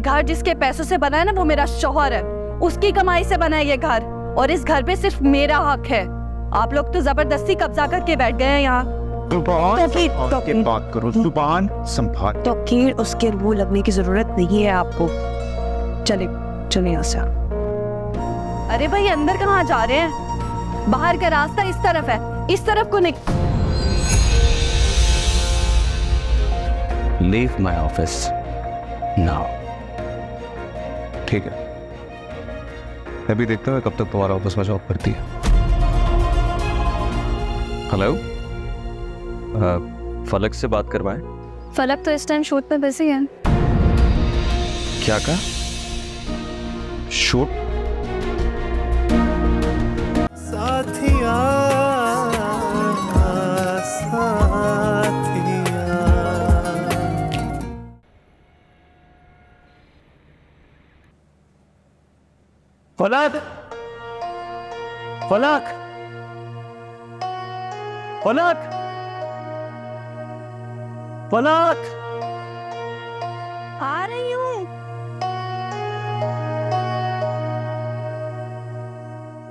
घर जिसके पैसों से बना है ना वो मेरा शौहर है, उसकी कमाई से बना है ये घर, और इस घर पे सिर्फ मेरा हक है। आप लोग तो जबरदस्ती कब्जा करके बैठ गए हैं यहाँ। बात करो जुबान संभाल। तौकीर उसके मुंह लगने की जरूरत नहीं है आपको। चले चले यहाँ से। अरे भाई अंदर कहाँ जा रहे हैं? बाहर का रास्ता इस तरफ है, इस तरफ को निकल। Leave my office now. ठीक है, मैं भी देखता हूँ कब तक तुम्हारा ऑफिस में जॉब करती है। हेलो, फलक से बात करवाएं। फलक तो इस टाइम शूट पे बिजी है। क्या कहा? शूट? साथिया साथिया। फलक फलक फलक फलक, आ रही हूँ।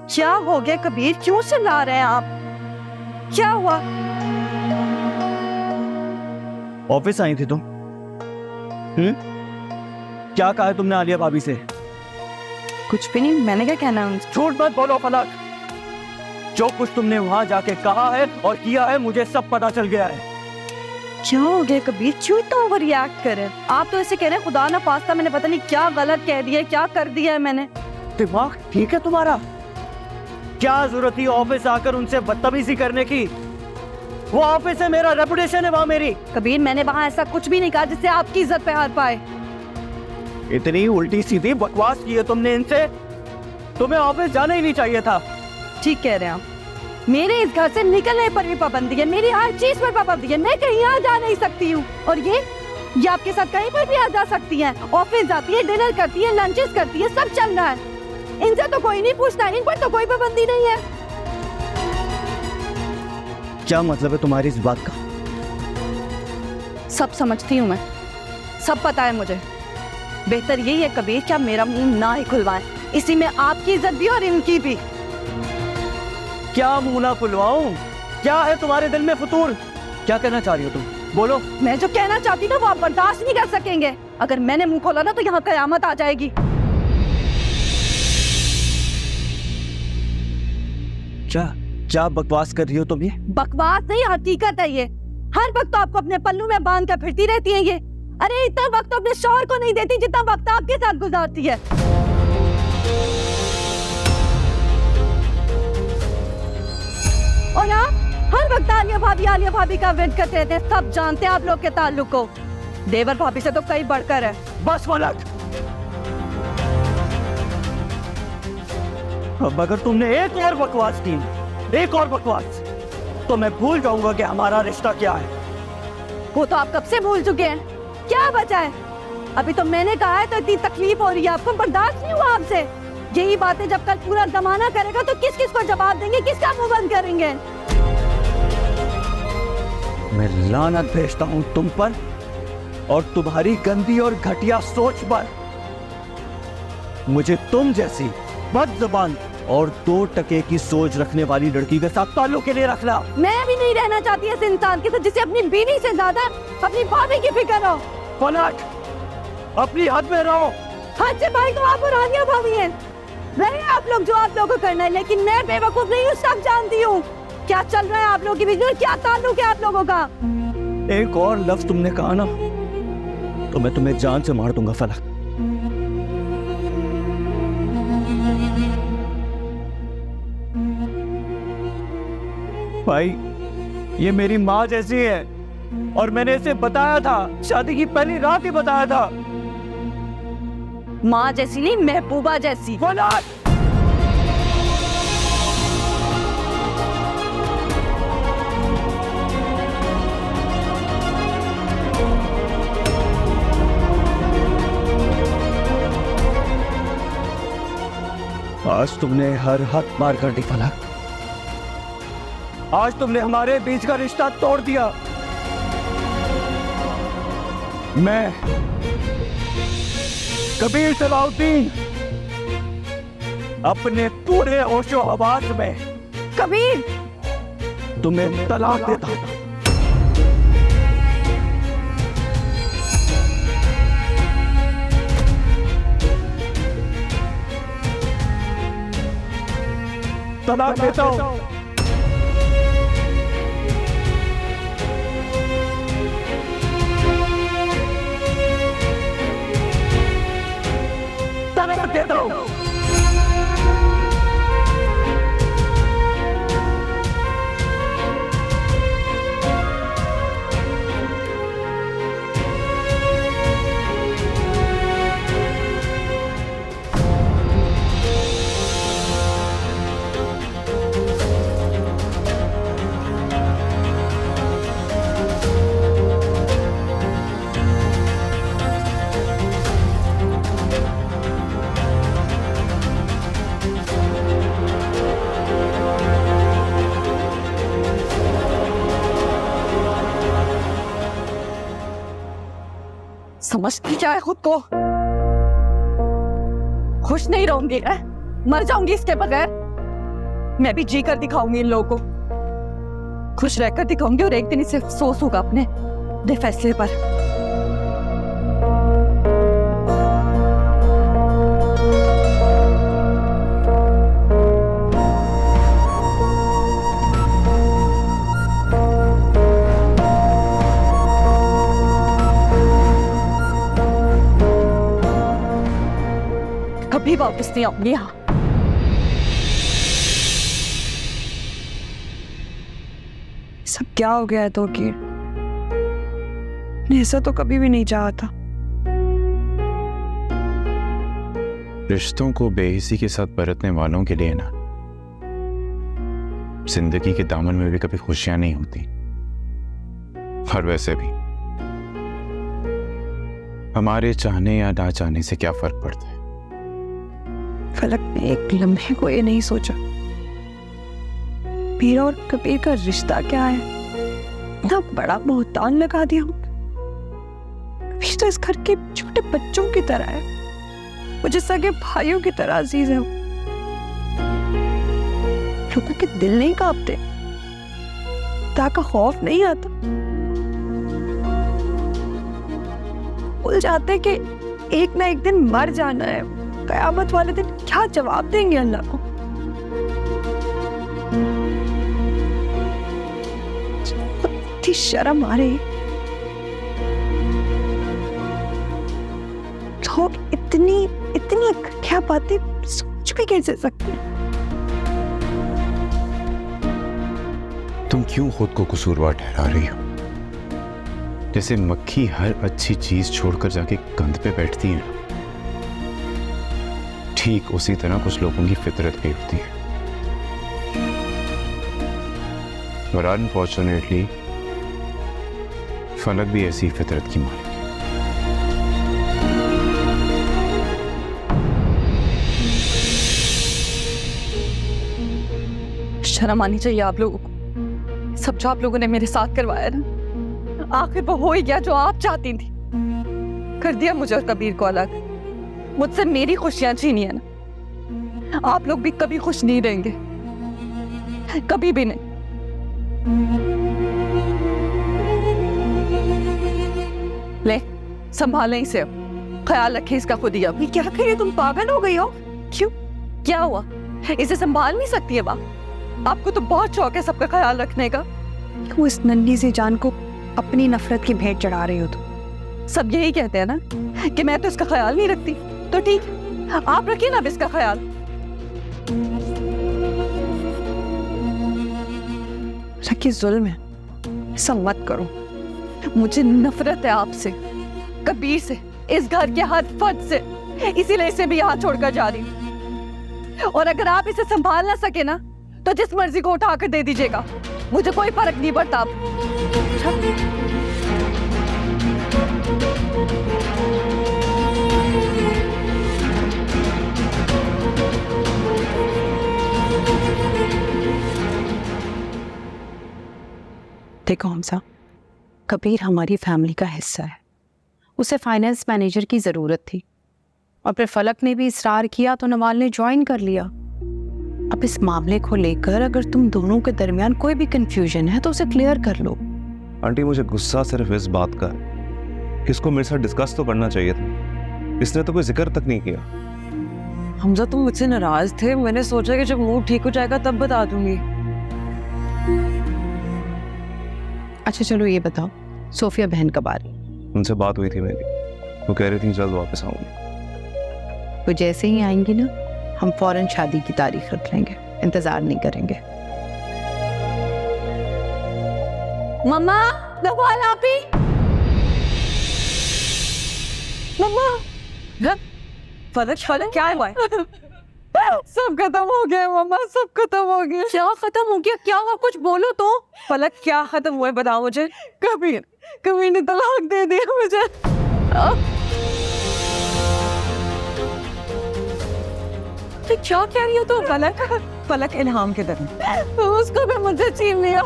क्या हो गया कबीर, क्यों चिल्ला रहे हैं आप? क्या हुआ? ऑफिस आई थी तुम? क्या कहा है तुमने आलिया भाभी से? कुछ भी नहीं, मैंने क्या कहना है उनसे? झूठ मत बोलो फलक। जो कुछ तुमने वहां जाके कहा है और किया है मुझे सब पता चल गया है। क्या हो गया कबीर, क्यों इतना ओवर रिएक्ट कर रहे हैं? आप तो ऐसे कह रहे हैं खुदा ना पास्ता मैंने पता नहीं क्या गलत कह दिया, क्या कर दिया है मैंने। दिमाग ठीक है तुम्हारा? क्या जरूरत थी ऑफिस आकर उनसे बदतमीजी करने की? वो ऑफिस है, मेरा रेपुटेशन है वहां मेरी। कबीर मैंने वहां ऐसा कुछ भी नहीं कहा जिससे आपकी इज्जत पे हाथ पाए। इतनी उल्टी सीधी बकवास की है तुमने इनसे, तुम्हें ऑफिस जाना ही नहीं चाहिए था। ठीक कह रहे हैं आप। मेरे इस घर से निकलने पर भी पाबंदी है, मेरी हर चीज पर पाबंदी है, मैं कहीं आ जा नहीं सकती हूँ। और ये आपके साथ कहीं पर भी आ जा सकती है, ऑफिस जाती है, डिनर करती है, लंचेस करती है, सब चल रहा है। इनसे तो कोई नहीं पूछता, इन पर तो कोई पाबंदी नहीं है। क्या मतलब है तुम्हारी इस बात का? सब समझती हूँ मैं, सब पता है मुझे। बेहतर यही है कबीर क्या मेरा मुंह ना ही खुलवाएं, इसी में आपकी इज्जत भी और इनकी भी। क्या मुंह ना खुलवाऊं? क्या है तुम्हारे दिल में फतूर? क्या कहना चाह रही हो तुम? बोलो। मैं जो कहना चाहती ना वो आप बर्दाश्त नहीं कर सकेंगे। अगर मैंने मुंह खोला ना तो यहाँ कयामत आ जाएगी। क्या बकवास कर रही हो तुम? ये बकवास नहीं, हकीकत है ये। हर वक्त तो आपको अपने पल्लू में बांध कर फिरती रहती है ये। अरे इतना वक्त तो अपने शौहर को नहीं देती जितना वक्त आपके साथ गुजारती है। और आप हर वक्त आलिया भाभी का वेट करते रहते हैं। सब जानते हैं आप लोग के ताल्लुक को। देवर भाभी से तो कहीं बढ़कर है। बस फलक, अब अगर तुमने एक और बकवास की, एक और बकवास, तो मैं भूल जाऊंगा कि हमारा रिश्ता क्या है। वो तो आप कब से भूल चुके हैं। क्या बचा है? अभी तो मैंने कहा है तो इतनी तकलीफ हो रही है आपको, बर्दाश्त नहीं हुआ आपसे। यही बातें जब कल पूरा जमाना करेगा तो किस किस को जवाब देंगे, किसका मुंह बंद करेंगे? मैं लानत भेजता हूं तुम पर और तुम्हारी गंदी और घटिया सोच पर। मुझे तुम जैसी बदजुबान और 2 टके की सोच रखने वाली लड़की के साथ ताल्लुक के लिए रखना। मैं भी नहीं रहना चाहती ऐसे इंसान के साथ जिसे अपनी बीवी से ज्यादा अपनी भाभी की फिक्र हो। फलक, अपनी हद में रहो। हद से भाई तो आप और आलिया भाभी हैं। रहे आप लोग जो आप लोगों को करना है, लेकिन मैं बेवकूफ नहीं हूँ, सब जानती हूँ क्या चल रहा है आप लोगों के बीच में, क्या ताल्लुक है आप लोगों का। एक और लफ्ज तुमने कहा ना तो मैं तुम्हें जान से मार दूंगा फलक। भाई ये मेरी माँ जैसी है और मैंने इसे बताया था, शादी की पहली रात ही बताया था। माँ जैसी नहीं, महबूबा जैसी। फलक, आज तुमने हर हद पार कर दी फलक। आज तुमने हमारे बीच का रिश्ता तोड़ दिया। कबीर सलाउद्दीन अपने पूरे होशो हवास में कबीर, तुम्हें तलाक देता हूं। तलाक देता हूं। तलाक देता हूं। समझती क्या है खुद को? खुश नहीं रहूंगी, मर जाऊंगी इसके बगैर। मैं भी जी कर दिखाऊंगी इन लोगों को, खुश रहकर दिखाऊंगी और एक दिन इसे अफसोस होगा अपने दे फैसले पर। कभी वापस नहीं आऊंगी यहाँ। सब क्या हो गया है तो कि ऐसा तो कभी भी नहीं चाहा था। रिश्तों को बेहिसी के साथ बरतने वालों के लिए ना, जिंदगी के दामन में भी कभी खुशियां नहीं होती। और वैसे भी हमारे चाहने या ना चाहने से क्या फर्क पड़ता है। फलक ने एक लम्हे को ये नहीं सोचा मीरा और कबीर का रिश्ता क्या है। इतना बड़ा बहुतान लगा दिया। कबीर तो इस घर के छोटे बच्चों की तरह है, मुझे सगे भाइयों की तरह अजीज है। लोगों के दिल नहीं कांपते, खुदा का खौफ नहीं आता। भूल जाते कि एक ना एक दिन मर जाना है। कयामत वाले दिन क्या जवाब देंगे अल्लाह को। इतनी शर्म आ रही। लोग इतनी इतनी घटिया बातें सोच भी कैसे सकते हैं। तुम क्यों खुद को कसूरवार ठहरा रही हो? जैसे मक्खी हर अच्छी चीज छोड़कर जाके गंद पे बैठती है, ठीक उसी तरह कुछ लोगों की फितरत भी होती है। और अनफॉर्चुनेटली फलक भी ऐसी फितरत की मालिक है। शर्म आनी चाहिए आप लोगों को। सब जो आप लोगों ने मेरे साथ करवाया ना, आखिर वो हो ही गया जो आप चाहती थी। कर दिया मुझे और कबीर को अलग। मुझसे मेरी खुशियां छीनी है ना। आप लोग भी कभी खुश नहीं रहेंगे, कभी भी नहीं। ले संभालें इसे, ख्याल रखें इसका खुद ही। अब क्या करिए, तुम पागल हो गई हो? क्यों, क्या हुआ? इसे संभाल नहीं सकती है? आपको तो बहुत शौक है सबका ख्याल रखने का। क्यों इस नन्ही सी जान को अपनी नफरत की भेंट चढ़ा रही हो तुम? सब यही कहते हैं ना कि मैं तो इसका ख्याल नहीं रखती। तो ठीक, आप रखिए ना अब इसका ख्याल। रखिए, जुल्म है, ऐसा मत करो। मुझे नफरत है आपसे, कबीर से, इस घर के हर फर्द से। इसीलिए इसे भी यहाँ छोड़कर जा रही हूँ। और अगर आप इसे संभाल ना सके ना, तो जिस मर्जी को उठाकर दे दीजिएगा, मुझे कोई फर्क नहीं पड़ता। देखो हमसा, कबीर हमारी फैमिली का हिस्सा है। उसे फाइनेंस मैनेजर की ज़रूरत थी, और फिर फलक ने भी इसरार किया तो नवाल ने ज्वाइन कर लिया। अब इस मामले को लेकर अगर तुम दोनों के दरमियान कोई भी कंफ्यूजन है तो उसे क्लियर कर लो। आंटी मुझे गुस्सा सिर्फ इस बात का है कि इसको मेरे साथ डिस्कस तो करना चाहिए था, इसने तो कोई जिक्र तक नहीं किया। हमजा तुम मुझसे नाराज थे, मैंने सोचा कि जब मूड ठीक हो जाएगा तब बता दूंगी। अच्छा चलो ये बताओ, सोफिया बहन कब आ रही? उनसे बात हुई थी मेरी, वो कह रही थी जल्द वापस आऊंगी। वो जैसे ही आएंगी ना हम फौरन शादी की तारीख रख लेंगे, इंतजार नहीं करेंगे। मम्मा, नवाल आप ही? मम्मा, फलक फलक क्या हुआ है? सब खत्म हो गया मम्मा, सब खत्म हो गया। क्या खत्म हो गया? क्या हुआ? कुछ बोलो तो। फलक क्या खत्म हुआ है बताओ मुझे। कबीर ने तलाक दे दिया मुझे। क्या कह रही हो तुम? फलक इल्हाम के दर उसको भी मुझे छीन लिया,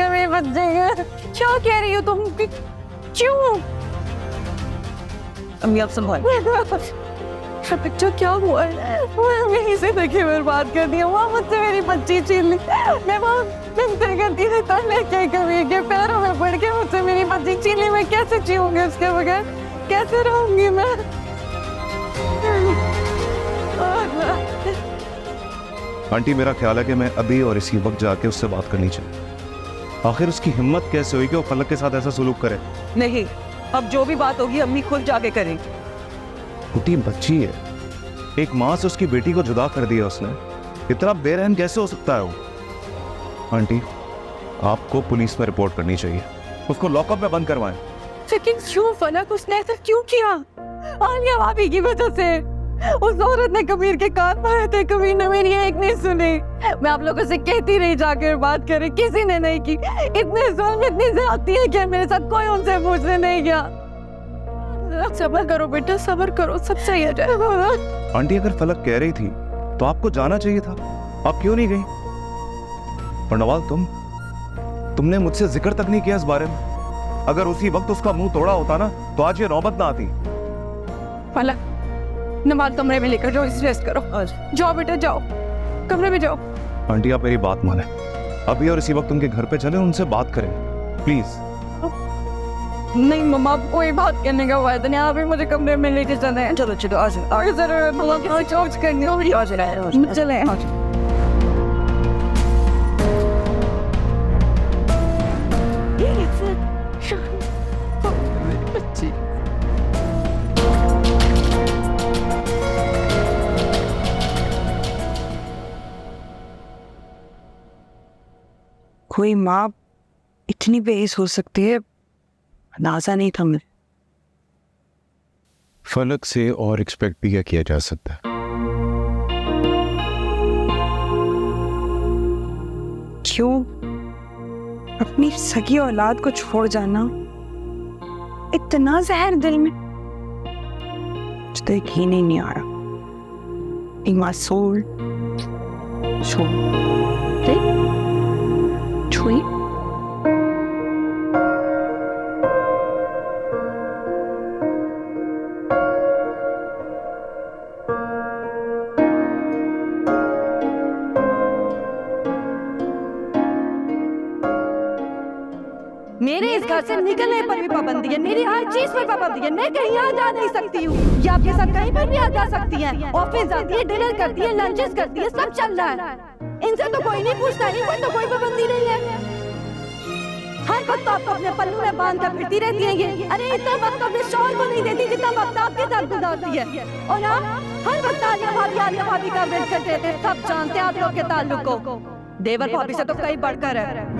मेरे बच्चे का। क्या कह रही हो तुम? क्यों? अम्मी आप संभाल। बच्चा क्या हुआ है? यहीं से देखिए बर्बाद कर दिया, वहाँ मुझसे मेरी बच्ची छीन ली। मैं वहाँ मिलते करती थी तो लेके कबीर के पैरों में पड़ के मुझसे मेरी बच्ची छीन ली। मैं कैसे जीऊंगी उसके बगैर? कैसे रहूंगी मैं? आंटी मेरा ख्याल है कि मैं अभी और इसी वक्त जाके उससे बात करनी चाहिए। आखिर उसकी हिम्मत कैसे हुई कि वो फलक के साथ ऐसा सुलूक करे? नहीं, अब जो भी बात होगी अम्मी खुद जाके करेंगी। छोटी बच्ची है, एक माँ से उसकी बेटी को जुदा कर दिया उसने। इतना बेरहम कैसे हो सकता है वो? आंटी आपको पुलिस में रिपोर्ट करनी चाहिए, उसको लॉकअप में बंद करवाएं। लेकिन क्यों फलक? उसने ऐसा क्यों किया? आलिया भाभी की वजह से। उस औरत ने कबीर के कान मारे थे, कबीर ने मेरी एक नहीं सुनी। मैं आप लोगों से कहती रही जाकर बात करें, किसी ने नहीं की। इतने जुल्म, इतनी ज्यादती है कि मेरे साथ कोई उनसे पूछने नहीं गया। सब्र करो बेटा, सब्र करो, सब सही हो जाएगा। आंटी अगर फलक कह रही थी तो आपको जाना चाहिए था, आप क्यों नहीं गई? और नवाल तुमने मुझसे जिक्र तक नहीं किया इस बारे में। अगर उसी वक्त उसका मुंह तोड़ा होता ना तो आज ये नौबत ना आती। फलक नवाल कमरे में लेकर जाओ, इसे रेस्ट करो। जाओ बेटा जाओ, कमरे में जाओ। आंटी आप मेरी बात माने, अभी और इसी वक्त उनके घर पे चले, उनसे बात करें प्लीज। नहीं मम्मा, कोई बात करने का फायदा नहीं। आप ही मुझे कमरे में लेके चले। चलो चलो आ जाओ। और जरूरत मम्मा की चोट करनी होगी। चले कोई माँ इतनी बेइज्जत हो सकती है, अंदाजा नहीं था मुझे। फलक से और एक्सपेक्ट भी क्या किया जा सकता है? क्यों अपनी सगी औलाद को छोड़ जाना? इतना जहर दिल में, मुझे तो यकीन ही नहीं आ रहा। एक मासूम छुई मेरे इस घर से निकलने पर भी पाबंदी है, मेरी हर चीज पर पाबंदी है। मैं कहीं आ जा नहीं सकती हूँ, ये आपके साथ कहीं पर भी आ जा सकती हैं। ऑफिस जाती है, डिनर करती है, लंचेस करती है, सब चल रहा है। इनसे तो कोई नहीं पूछता, इन पर तो कोई पाबंदी नहीं है। हर वक्त आपको अपने पल्लू में बांध कर फिरती रहती है ये। अरे इतना वक्त अपने शौहर को नहीं देती जितना वक्त आपके साथ गुजारती है। और आप हर वक्त आलिया भाभी का वेट करते थे। सब जानते हैं आप लोग के ताल्लुक को। देवर भाभी से तो कहीं बढ़कर है।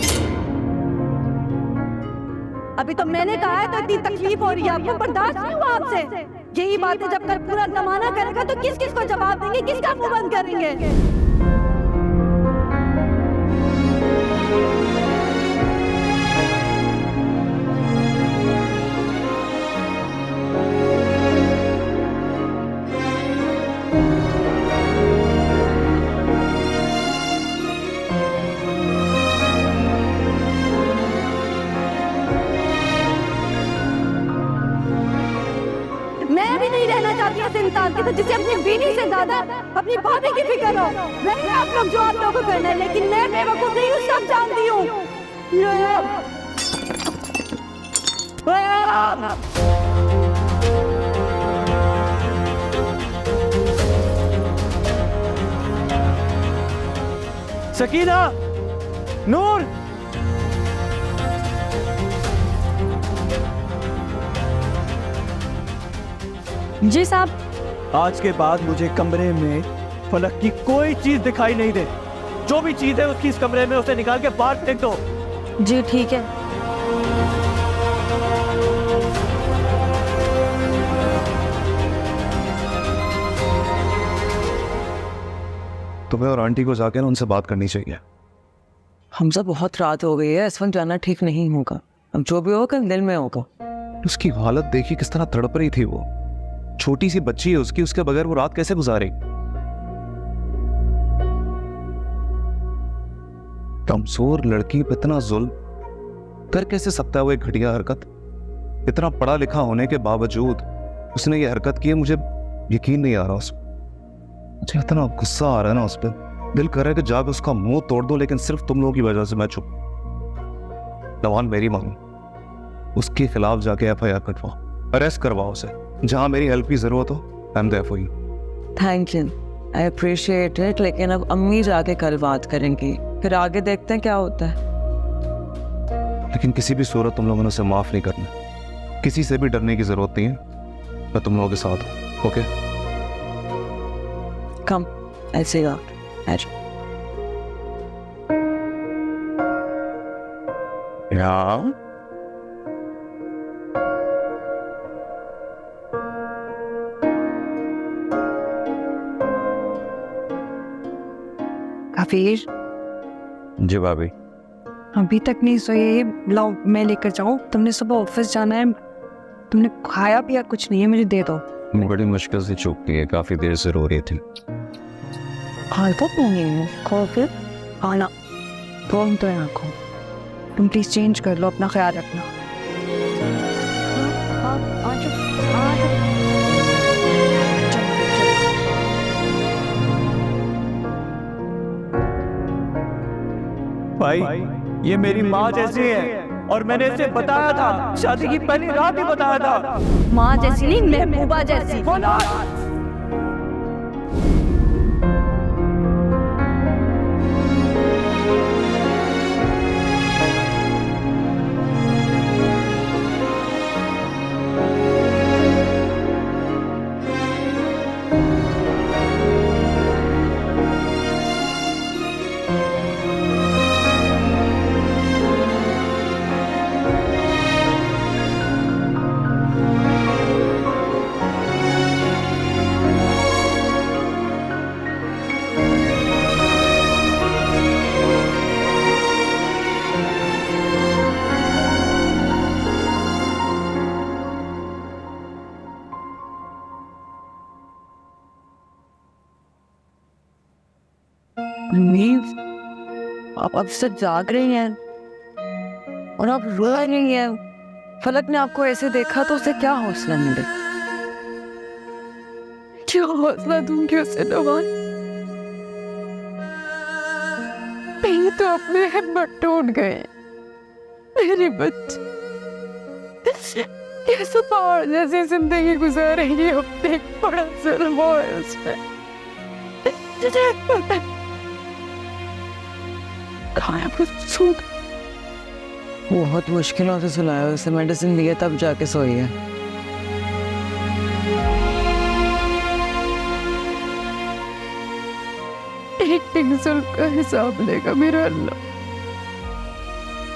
अभी तो मैंने कहा है तो इतनी तकलीफ हो रही है आपको, बर्दाश्त नहीं हुआ आपसे। यही बातें जब कर पूरा जमाना करेगा तो किस किस को जवाब देंगे, किसका मुंह बंद करेंगे? मैं भी नहीं रहना चाहती इस से ज्यादा अपनी भाभी की फिक्र हो। नहीं आप लोग जो आप लोगों को करना है, लेकिन मैं बेवकूफ नहीं हूँ, सब जानती हूँ। सकीना, नूर, जी साहब। आज के बाद मुझे कमरे में फलक की कोई चीज दिखाई नहीं दे। जो भी चीज है उसकी इस कमरे में, उसे निकाल के बाहर फेंक दो। जी ठीक है। तुम्हें और आंटी को जाके ना उनसे बात करनी चाहिए। हमसे बहुत रात हो गई है, इस वक्त जाना ठीक नहीं होगा। अब जो भी होगा कल दिन में होगा। उसकी हालत देखी किस तरह तड़प रही थी। वो छोटी सी बच्ची है उसकी, उसके बगैर वो रात कैसे गुजारे। कमजोर लड़की पे इतना जुल्म कर कैसे सकता है वो, एक घटिया हरकत। इतना पढ़ा लिखा होने के बावजूद उसने ये हरकत की है। मुझे यकीन नहीं आ रहा उस, मुझे इतना गुस्सा आ रहा है ना उस पर। दिल कर रहा है कि जाकर उसका मुंह तोड़ दो, लेकिन सिर्फ तुम लोगों की वजह से मैं चुप। नवान मेरी मांगो, उसके खिलाफ जाके FIR कटवाओ, अरेस्ट करवाओ उसे। जहां मेरी हेल्प की जरूरत हो, I am there for you. Thank you, I appreciate it. लेकिन अब अम्मी जाके कल बात करेंगी, फिर आगे देखते हैं क्या होता है। लेकिन किसी भी सूरत तुम लोगों ने उसे माफ नहीं करना। किसी से भी डरने की जरूरत नहीं है। मैं तुम लोगों के साथ हूं। ओके, कम ऐसे आउट। Yeah. कबीर, जी भाभी। अभी तक नहीं सोए? लाओ मैं लेकर जाऊं। तुमने सुबह ऑफिस जाना है, तुमने खाया पिया कुछ नहीं है, मुझे दे दो। बड़ी मुश्किल से चूक गई है, काफी देर से रो रही थी। हालत नहीं है कॉफी आना। तुम तो यहाँ खो। तुम प्लीज चेंज कर लो, अपना ख्याल रखना। भाई, ये मेरी माँ जैसी है और मैंने इसे बताया था, शादी की पहली रात ही बताया था। माँ जैसी नहीं, महबूबा जैसी। आप अब से जाग रही हैं और आप रो रही हैं। फलक ने आपको ऐसे देखा तो उसे क्या हौसला मिले? क्या हौसला दूंगी उसे नवान? मेरे तो अपने हिम्मत टूट गए। मेरी बच्ची कैसे पहाड़ जैसी जिंदगी गुजार रही है, अपने एक बड़ा जुल्म हुआ है उसमें। खाया बहुत मुश्किलों से सुलाया, उसे मेडिसिन दिया तब जाके सोई है। एक जुल्म का हिसाब लेगा मेरा अल्लाह।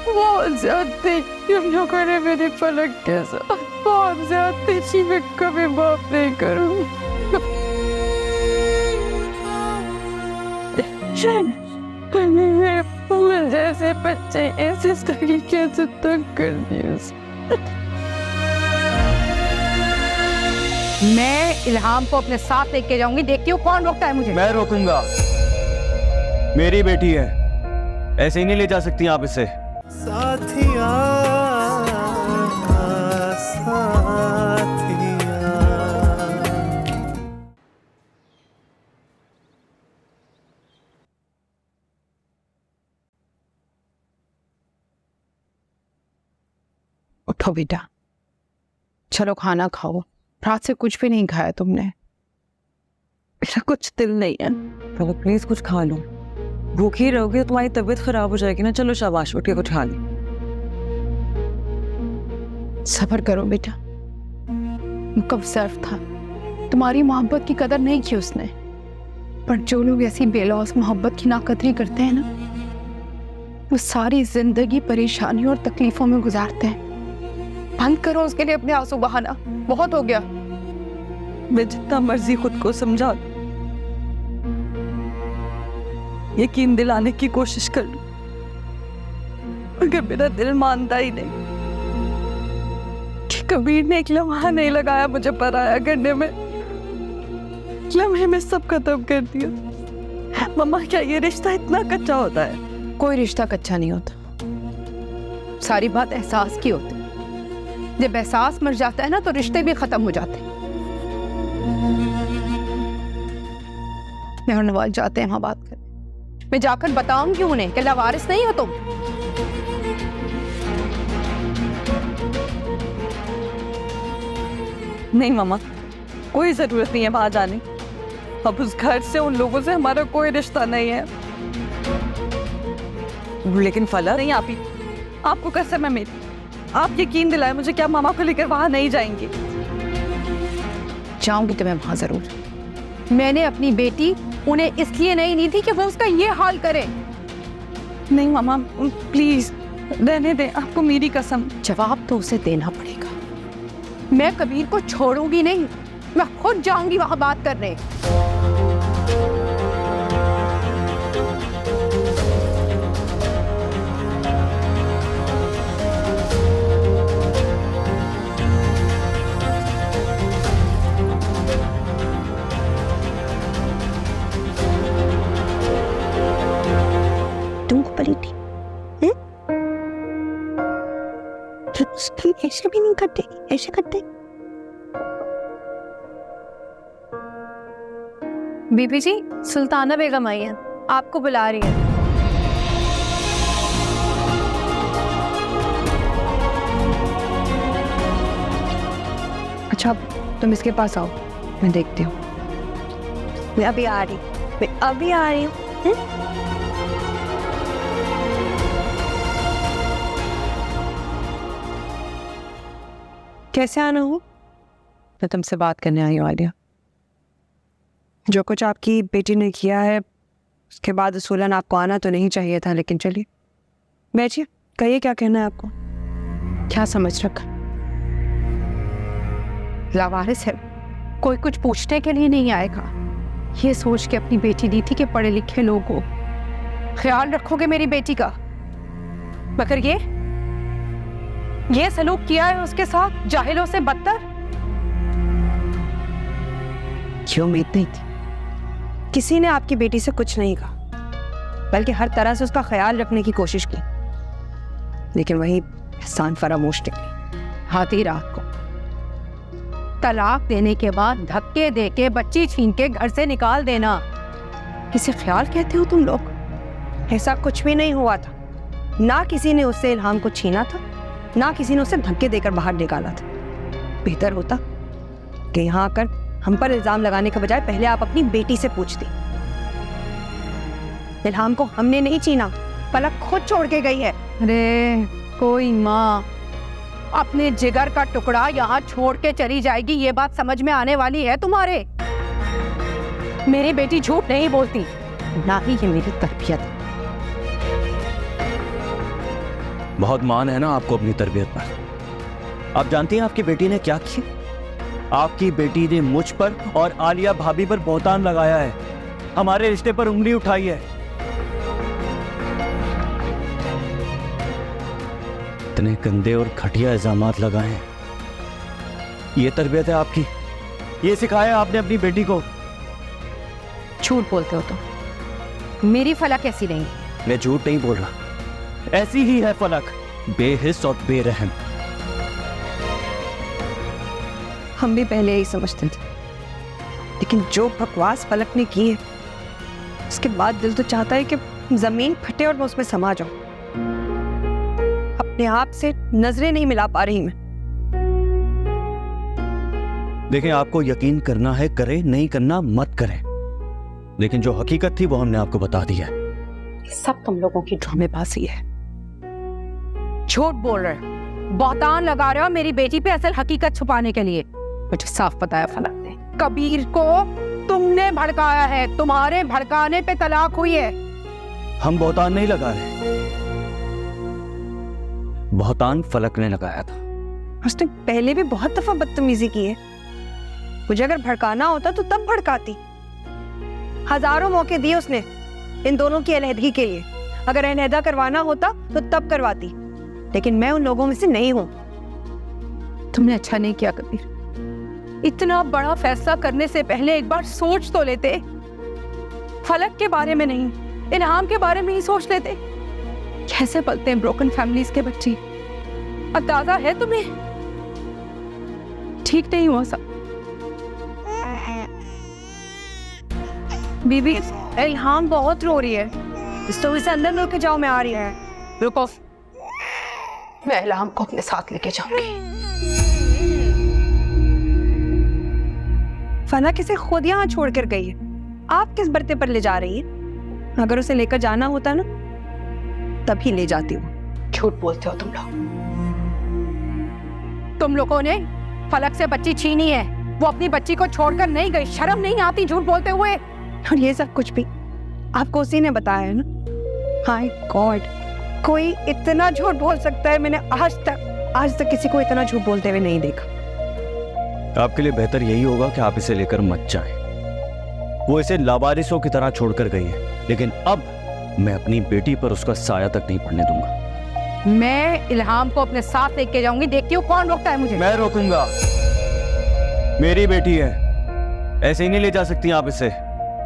बहुत ज्यादा क्यों न करे मेरे फलक के साथ, बहुत ज्यादा जी मैं कभी माफ नहीं करूँ। फूल जैसे बच्चे ऐसे तरीके से तंग कर दिए। मैं इल्हाम को अपने साथ लेके जाऊंगी, देखती हूँ कौन रोकता है मुझे। मैं रोकूंगा, मेरी बेटी है, ऐसे ही नहीं ले जा सकती आप इसे। साथिया साथिया। उठो बेटा, चलो खाना खाओ, रात से कुछ भी नहीं खाया तुमने। मेरा कुछ दिल नहीं है। तो प्लीज कुछ खा लो, भूखी रहोगे तो तुम्हारी तबीयत खराब हो जाएगी ना। चलो शाबाश, उठ के कुछ खा लो। सब्र करो बेटा, मुकब सर्फ था, तुम्हारी मोहब्बत की कदर नहीं की उसने। पर जो लोग ऐसी बेलौस मोहब्बत की नाकदरी करते हैं ना, वो सारी जिंदगी परेशानियों और तकलीफों में गुजारते हैं। बंद करो उसके लिए अपने आंसू बहाना, बहुत हो गया। मैं जितना मर्जी खुद को समझा लूं, यकीन दिलाने की कोशिश कर लूं, मगर मेरा दिल मानता ही नहीं कि कबीर ने एक लम्हा नहीं लगाया मुझे पराया करने में। लम्हे में सब खत्म कर दिया। मम्मा, क्या ये रिश्ता इतना कच्चा होता है? कोई रिश्ता कच्चा नहीं होता, सारी बात एहसास की होती है। जब एहसास मर जाता है ना, तो रिश्ते भी खत्म हो जाते हैं। मैं और नवाज जाते हैं वहां बात करने। मैं जाकर बताऊंगी उन्हें कि लावारिस नहीं हो तुम। नहीं मम्मा, कोई जरूरत नहीं है वहां जाने। अब उस घर से, उन लोगों से हमारा कोई रिश्ता नहीं है। लेकिन फला नहीं, आप ही, आपको कसम है मेरी, आप यकीन दिलाए मुझे, क्या मामा को लेकर वहां नहीं जाएंगे? जाऊंगी तो मैं वहां जरूर। मैंने अपनी बेटी उन्हें इसलिए नहीं दी थी कि वो उसका ये हाल करे। नहीं मामा, प्लीज रहने दें, आपको मेरी कसम। जवाब तो उसे देना पड़ेगा। मैं कबीर को छोड़ूंगी नहीं, मैं खुद जाऊंगी वहां बात करने। तुमको पलटी तुम ऐसे भी नहीं करते, ऐसे करते। बीबी जी, सुल्ताना बेगम आई है, आपको बुला रही है। अच्छा, तुम इसके पास आओ, मैं देखती हूँ। मैं अभी आ रही हूँ। कैसे आना हो? मैं तुमसे बात करने आई हूँ आलिया। जो कुछ आपकी बेटी ने किया है, उसके बाद उसूलन आपको आना तो नहीं चाहिए था, लेकिन चलिए बैठिए, कहिए क्या कहना है आपको। क्या समझ रखा? लावारिस है, कोई कुछ पूछने के लिए नहीं आएगा। ये सोच के अपनी बेटी दी थी कि पढ़े लिखे लोग हो, ख्याल रखोगे मेरी बेटी का। मगर ये सलूक किया है उसके साथ, जाहिलों से बदतर। क्यों उम्मीद नहीं थी? किसी ने आपकी बेटी से कुछ नहीं कहा, बल्कि हर तरह से उसका ख्याल रखने की कोशिश की, लेकिन वही एहसान फरामोश निकली। आधी रात को तलाक देने के बाद धक्के देके बच्ची छीन के घर से निकाल देना, किसे ख्याल कहते हो तुम लोग? ऐसा कुछ भी नहीं हुआ था। ना किसी ने उससे इल्हाम को छीना था, ना किसी ने उसे धक्के देकर बाहर निकाला था। बेहतर होता कि यहाँ आकर हम पर इल्जाम लगाने के बजाय पहले आप अपनी बेटी से पूछती। इल्हाम को हमने नहीं छीना, पलक खुद छोड़ के गई है। अरे कोई माँ अपने जिगर का टुकड़ा यहाँ छोड़ के चली जाएगी, ये बात समझ में आने वाली है तुम्हारे? मेरी बेटी झूठ नहीं बोलती, ना ही ये मेरी तरबियत है। बहुत मान है ना आपको अपनी तरबियत पर। आप जानती हैं आपकी बेटी ने क्या किया? आपकी बेटी ने मुझ पर और आलिया भाभी पर बहतान लगाया है, हमारे रिश्ते पर उंगली उठाई है। इतने गंदे और घटिया इल्जामात लगाए हैं। ये तरबियत है आपकी? ये सिखाया आपने अपनी बेटी को? झूठ बोलते हो तुम। मेरी फलक ऐसी नहीं। मैं झूठ नहीं बोल रहा, ऐसी ही है फलक, बेहिस और बेरहम। हम भी पहले यही समझते थे, लेकिन जो बकवास पलक ने की है, उसके बाद दिल तो चाहता है कि जमीन फटे और मैं उसमें समा जाऊं। अब अपने आप से नजरें नहीं मिला पा रही मैं। देखें, आपको यकीन करना है करें, नहीं करना मत करें, लेकिन जो हकीकत थी वो हमने आपको बता दी है। सब तुम लोगों की ड्रामेबाजी है। झूठ बोल रहे हो, बहतान लगा रहे हो मेरी बेटी पे असल हकीकत छुपाने के लिए। मुझे साफ बताया फलक ने, कबीर को तुमने भड़काया है, तुम्हारे भड़काने पे तलाक हुई है। हम बहतान नहीं लगा रहे, बहतान फलक ने लगाया था। उसने पहले भी बहुत दफा बदतमीजी की है। मुझे अगर भड़काना होता तो तब भड़काती। हजारों मौके दिए उसने इन दोनों की अलहदगी के लिए। अगर अलहदा करवाना होता तो तब करवाती, लेकिन मैं उन लोगों में से नहीं हूं। तुमने अच्छा नहीं किया कबीर। इतना बड़ा फैसला करने से पहले एक बार सोच तो लेते। फलक के बारे में नहीं, इल्हाम के बारे में ही सोच लेते। कैसे पलते हैं ब्रोकन फैमिलीज के बच्चे, अंदाजा है तुम्हें? ठीक नहीं हुआ सब। बीबी, इल्हाम बहुत रो रही है, तो इसे अंदर लेके जाओ, मैं आ रही है। रुको, मैं इल्हाम को अपने साथ लेके जाऊंगी। फलक इसे खुद यहाँ छोड़ कर गई है, आप किस बर्ते पर ले जा रही है? अगर उसे लेकर जाना होता ना तभी ले जाती हूँ। झूठ बोलते हो तुम लोग। तुम लोगों ने फलक से बच्ची छीनी है, वो अपनी बच्ची को छोड़कर नहीं गई। शर्म नहीं आती झूठ बोलते हुए? और ये सब कुछ भी आपको उसी ने बताया है ना? हाय गॉड, कोई इतना झूठ बोल सकता है? मैंने आज तक किसी को इतना झूठ बोलते हुए नहीं देखा। आपके लिए बेहतर यही होगा कि आप इसे लेकर मत जाएं। वो इसे लावारिसों की तरह छोड़कर गई है, लेकिन अब मैं अपनी बेटी पर उसका साया तक नहीं पड़ने दूंगा। मैं इल्हाम को अपने साथ लेके जाऊंगी, देखती हूँ कौन रोकता है मुझे। मैं रोकूंगा, मेरी बेटी है, ऐसे ही नहीं ले जा सकती आप इसे।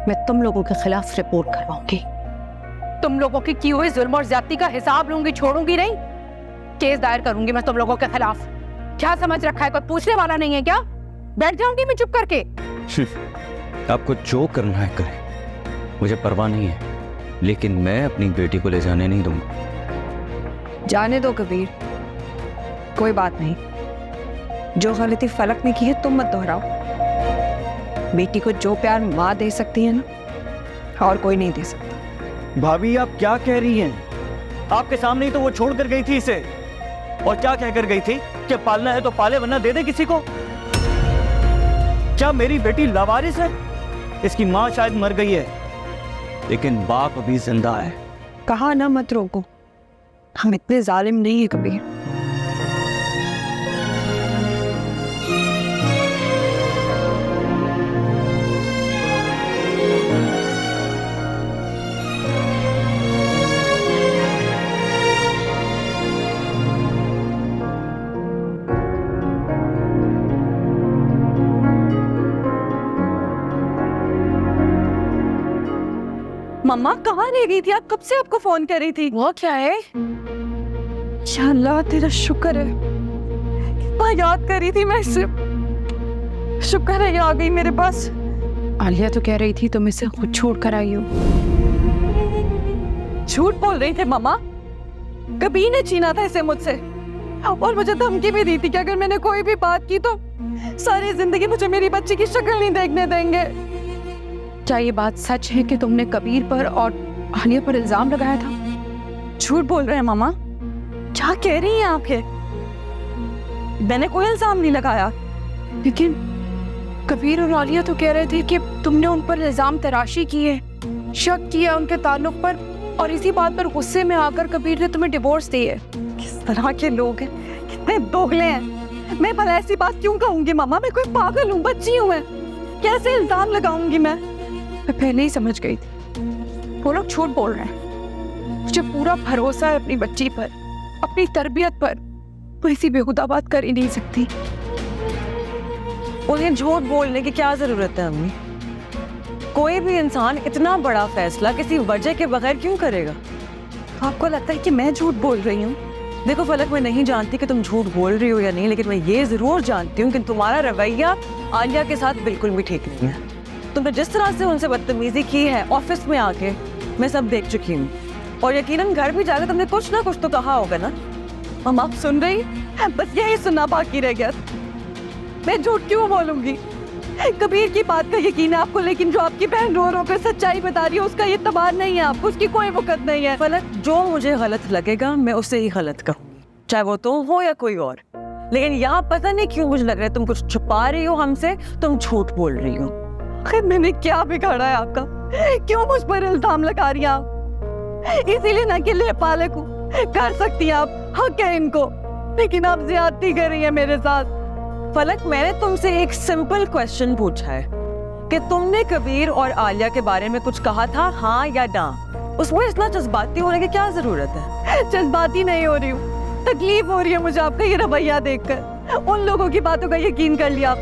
मैं तुम लोगों के खिलाफ रिपोर्ट करवाऊंगी। तुम लोगों की की हुई जुल्म और ज्यादती का हिसाब लूंगी, छोड़ूंगी नहीं। केस दायर करूंगी मैं तुम लोगों के खिलाफ। क्या समझ रखा है, कोई पूछने वाला नहीं है क्या? बैठ जाऊंगी मैं चुप करके। आपको जो करना है करें, मुझे परवाह नहीं है, लेकिन मैं अपनी बेटी को ले जाने नहीं दूंगा। जाने दो कबीर, कोई बात नहीं। जो गलती फलक ने की है तुम मत दोहराओ। बेटी को जो प्यार माँ दे सकती है ना, और कोई नहीं दे सकता। भाभी, आप क्या कह रही हैं? आपके सामने ही तो वो छोड़ कर गई थी इसे, और क्या कहकर गई थी कि पालना है तो पाले, वरना दे दे किसी को। क्या मेरी बेटी लावारिस है? इसकी माँ शायद मर गई है, लेकिन बाप अभी जिंदा है। कहा ना मत रोको, हम इतने जालिम नहीं है कबीर। मम्मा कहाँ रह गई थी आप? कब से आपको फोन कर रही थी। वो क्या है? या अल्लाह तेरा शुक्र है, कितना याद कर रही थी मैं इसे। शुक्र है ये आ गई मेरे पास। आलिया तो कह रही थी तुम इसे खुद छोड़ कर आई हो। झूठ बोल रही थी मम्मा, कभी ने छीना था इसे मुझसे, और मुझे धमकी भी दी थी कि अगर मैंने कोई भी बात की तो सारी जिंदगी मुझे मेरी बच्ची की शक्ल नहीं देखने देंगे। क्या ये बात सच है कि तुमने कबीर पर और आलिया पर इल्जाम लगाया था? झूठ बोल रहे हैं मम्मा, क्या कह रही हैं आप? मैंने कोई इल्जाम नहीं लगाया। लेकिन कबीर और आलिया तो कह रहे थे कि तुमने उन पर इल्जाम तराशी की है, शक किया उनके ताल्लुक पर, और इसी बात पर गुस्से में आकर कबीर ने तुम्हें डिवोर्स दी है। किस तरह के लोग हैं, कितने दोगले हैं। मैं भला ऐसी बात क्यों कहूंगी मम्मा? मैं कोई पागल हूँ, बच्ची हूँ मैं, कैसे इल्जाम लगाऊंगी मैं पहले ही समझ गई थी वो लोग झूठ बोल रहे हैं। मुझे पूरा भरोसा है अपनी बच्ची पर, अपनी तरबियत पर। वो ऐसी बेहुदा बात कर ही नहीं सकती। उन्हें झूठ बोलने की क्या जरूरत है अम्मी? कोई भी इंसान इतना बड़ा फैसला किसी वजह के बगैर क्यों करेगा? आपको लगता है कि मैं झूठ बोल रही हूँ? देखो फलक, मैं नहीं जानती कि तुम झूठ बोल रही हो या नहीं, लेकिन मैं ये जरूर जानती हूँ कि तुम्हारा रवैया आलिया के साथ बिल्कुल भी ठीक नहीं है। तुमने जिस तरह से उनसे बदतमीजी की है ऑफिस में आके, मैं सब देख चुकी हूँ, और यकीनन घर भी जाकर तुमने कुछ ना कुछ तो कहा होगा ना। मम्मा आप सुन रही? बस यही सुनना बाकी रह गया। मैं झूठ क्यों बोलूंगी? कबीर की बात का यकीन है आपको, लेकिन जो आपकी बहन रो रो कर सच्चाई बता रही है उसका ये तबार नहीं है आपको, उसकी कोई वक़्त नहीं है। फलक, जो मुझे गलत लगेगा मैं उसे ही गलत कहूंगी, चाहे वो तुम हो या कोई और। लेकिन यहाँ पता नहीं क्यों मुझे लग रहा है तुम कुछ छुपा रही हो हमसे, तुम झूठ बोल रही हो। आखिर मैंने क्या बिगाड़ा है आपका? क्यों मुझ पर इल्जाम लगा रही हैं आप? इसीलिए ना कि ले पालक हूँ, कर सकती हैं आप, हक है इनको, लेकिन आप ज्यादती कर रही हैं मेरे साथ। फलक, मैंने तुमसे एक सिंपल क्वेश्चन पूछा है कि तुमने कबीर और आलिया के बारे में कुछ कहा था, हाँ या ना? उसमें इतना जज्बाती होने की क्या जरूरत है? जज्बाती नहीं हो रही हूँ, तकलीफ हो रही है मुझे आपका ये रवैया देखकर। उन लोगों की बातों का यकीन कर लिया आप,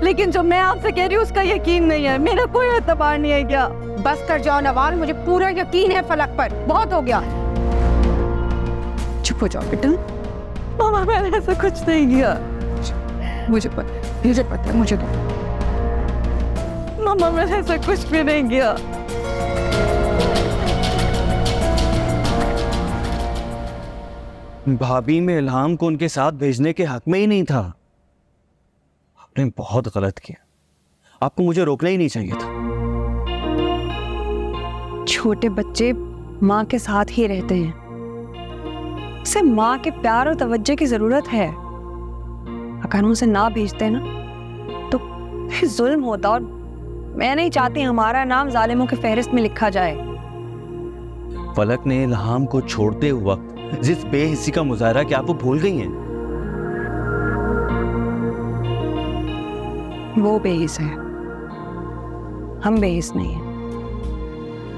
लेकिन जो मैं आपसे कह रही हूँ उसका यकीन नहीं है, मेरा कोई एतबार नहीं है। क्या? बस कर जाओ नवाल, मुझे पूरा यकीन है फलक पर, बहुत हो गया। चुप हो जाओ बेटा। मामा मैंने ऐसा कुछ नहीं किया। मुझे पता है, मुझे तो मामा मैंने ऐसा कुछ भी नहीं किया। भाभी में इल्हाम को उनके साथ भेजने के हक में ही नहीं था। आपने बहुत गलत किया, आपको मुझे रोकना ही नहीं चाहिए था। छोटे बच्चे माँ के साथ ही रहते हैं, उसे माँ के प्यार और तवज्जो की जरूरत है। अगर हम उसे ना भेजते ना तो फिर जुल्म होता, और मैं नहीं चाहती हमारा नाम जालिमों के फहरिस्त में लिखा जाए। फलक ने इल्हाम को छोड़ते वक्त जिस बेहिस्सी का मुजाहरा किया, आप वो भूल गई हैं? वो बेहिस है, हम बेहिस नहीं है।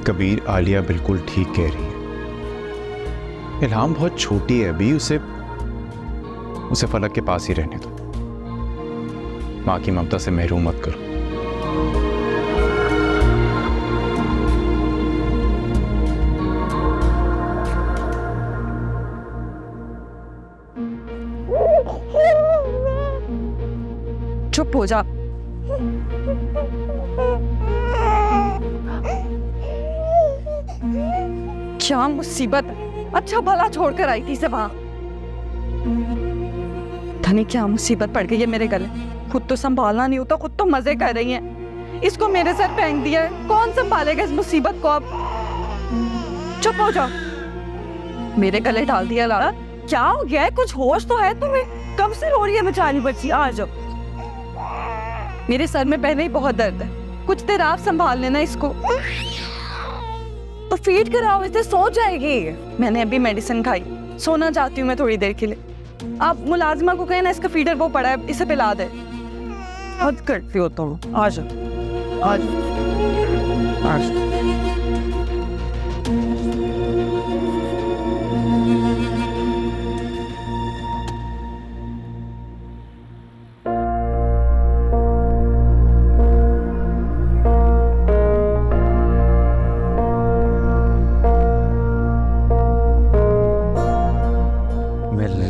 कबीर, आलिया बिल्कुल ठीक कह रही है। इल्हाम बहुत छोटी है अभी, उसे फलक के पास ही रहने दो। माँ की ममता से महरूम मत करो। चुप हो जा। क्या मुसीबत है? अच्छा भला छोड़कर आई थी से वहां, धनी क्या मुसीबत पड़ गई है मेरे गले। खुद तो संभालना नहीं होता, खुद तो मजे कर रही हैं, इसको मेरे सर फेंक दिया है। कौन संभालेगा इस मुसीबत को अब? चुप हो जाओ। मेरे गले डाल दिया लाड़ा। क्या हो गया है? कुछ होश तो है तुम्हें? कब से रो रही है बेचारी बच्ची? आ जाओ। मेरे सर में पहले ही बहुत दर्द है, कुछ देर आप संभाल लेना इसको। तो फीड कराओ इसे, सो जाएगी। मैंने अभी मेडिसिन खाई, सोना चाहती हूँ मैं थोड़ी देर के लिए। आप मुलाजिमा को कहें ना, इसका फीडर वो पड़ा है, इसे पिला दे। हद करती हो तुम। आ जाओ, आ जाओ, आ जाओ।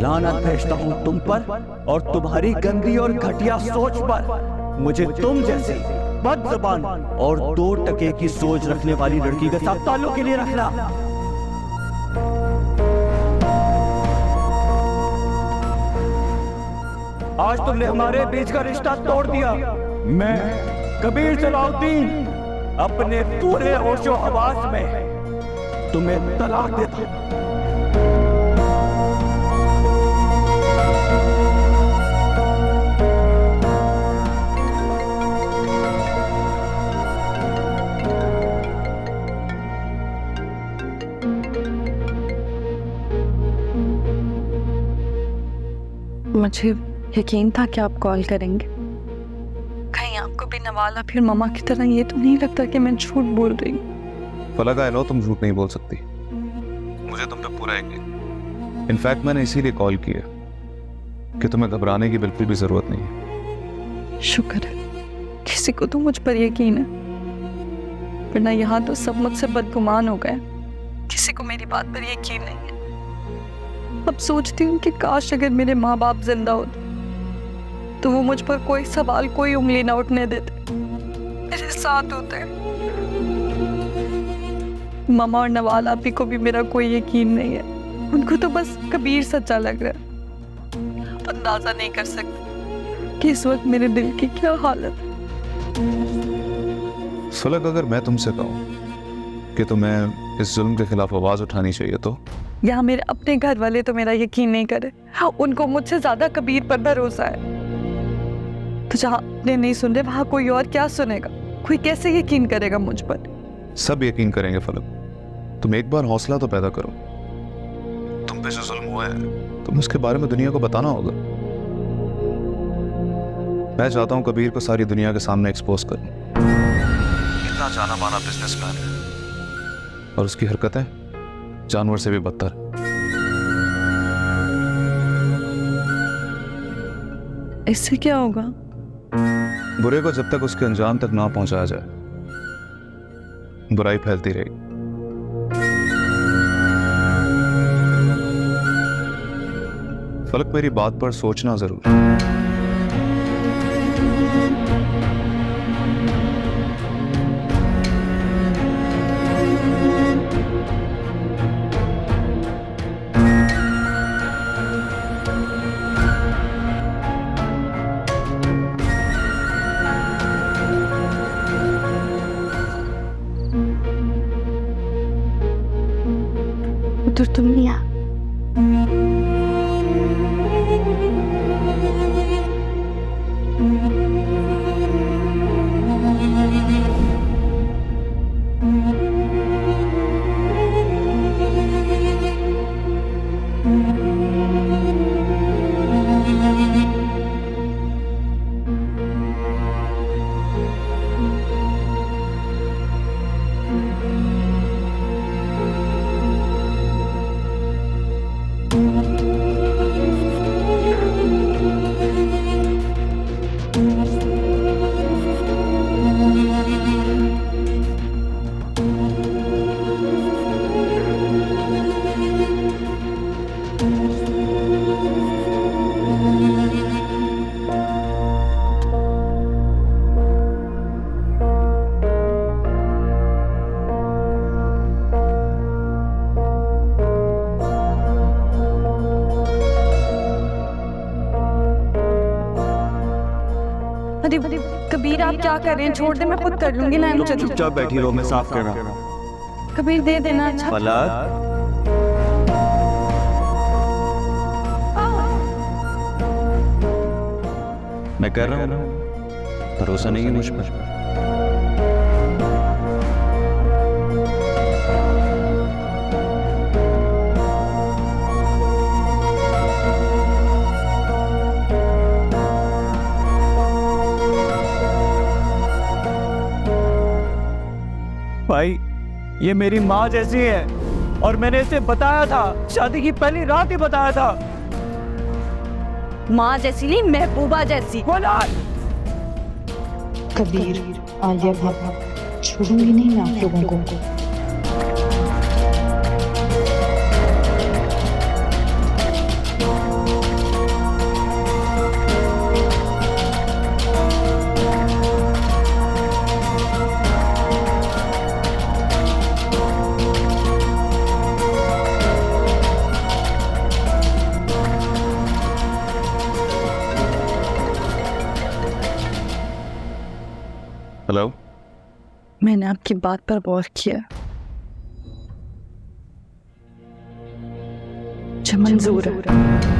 लानत भेजता हूं तुम पर और तुम्हारी गंदी और घटिया सोच पर। मुझे तुम जैसे बदज़बान और 2 टके की सोच रखने वाली लड़की के साथ ताल्लुक के लिए रखना। आज तुमने हमारे बीच का रिश्ता तोड़ दिया। मैं कबीर सलाउद्दीन अपने पूरे होशो हवास में तुम्हें तलाक देता हूं। मुझे यकीन था कि आप कॉल करेंगे। कहीं आपको भी नवाला फिर मम्मा की तरह ये तो नहीं लगता कि मैं झूठ बोल रही हूँ? फलक, आई नो तुम झूठ नहीं बोल सकती, मुझे तुम पे पूरा यकीन। इनफैक्ट मैंने इसीलिए कॉल किया कि तुम्हें घबराने की बिल्कुल भी जरूरत नहीं है। शुक्र है किसी को तो मुझ पर यकीन है, वरना यहाँ तो सब मुझसे बदगुमान हो गए। किसी को मेरी बात पर यकीन नहीं है। अब सोचती हूँ कि काश अगर मेरे माँ बाप जिंदा होते तो वो मुझ पर कोई सवाल, कोई उंगली ना उठने देते, मेरे साथ होते। मम्मा और नवाल आपी को भी मेरा कोई यकीन नहीं है। उनको तो बस कबीर सच्चा लग रहा है। आप अंदाजा नहीं कर सकते कि इस वक्त मेरे दिल की क्या हालत है। फलक, अगर मैं तुमसे कहूँ कि तुम्हें इस जुल्म के खिलाफ आवाज उठानी चाहिए तो यहाँ मेरे अपने घर वाले तो मेरा यकीन नहीं करे, उनको मुझसे ज्यादा कबीर पर भरोसा है। तो जहाँ अपने नहीं सुन रहे वहां कोई और क्या सुनेगा? कोई कैसे यकीन करेगा मुझ पर? सब यकीन करेंगे फलक। तुम एक बार हौसला तो पैदा करो। तुम पे जो जुल्म हुआ है तुम्हें उसके बारे में दुनिया को बताना होगा। मैं चाहता हूं कबीर को सारी दुनिया के सामने एक्सपोज करूं। इतना जाना माना बिजनेसमैन है और उसकी हरकतें जानवर से भी बदतर। इससे क्या होगा? बुरे को जब तक उसके अंजाम तक ना पहुंचाया जाए बुराई फैलती रहेगी। फलक, मेरी बात पर सोचना जरूर। उधर तुम नहीं आ। कबीर आप क्या कर रहे हैं? छोड़ दे, मैं खुद कर लूंगी ना। चुपचाप बैठी रहो, मैं साफ कर रहा हूँ। कबीर दे देना। अच्छा फलक, मैं कर रहा हूँ, भरोसा नहीं है मुझ पर। भाई, ये मेरी माँ जैसी है और मैंने इसे बताया था, शादी की पहली रात ही बताया था। माँ जैसी नहीं, महबूबा जैसी। बोला कबीर, आलिया भाभी, छोड़ूंगी नहीं मैं आप लोगों को। हेलो, मैंने आपकी बात पर गौर किया। जो मंजूर है।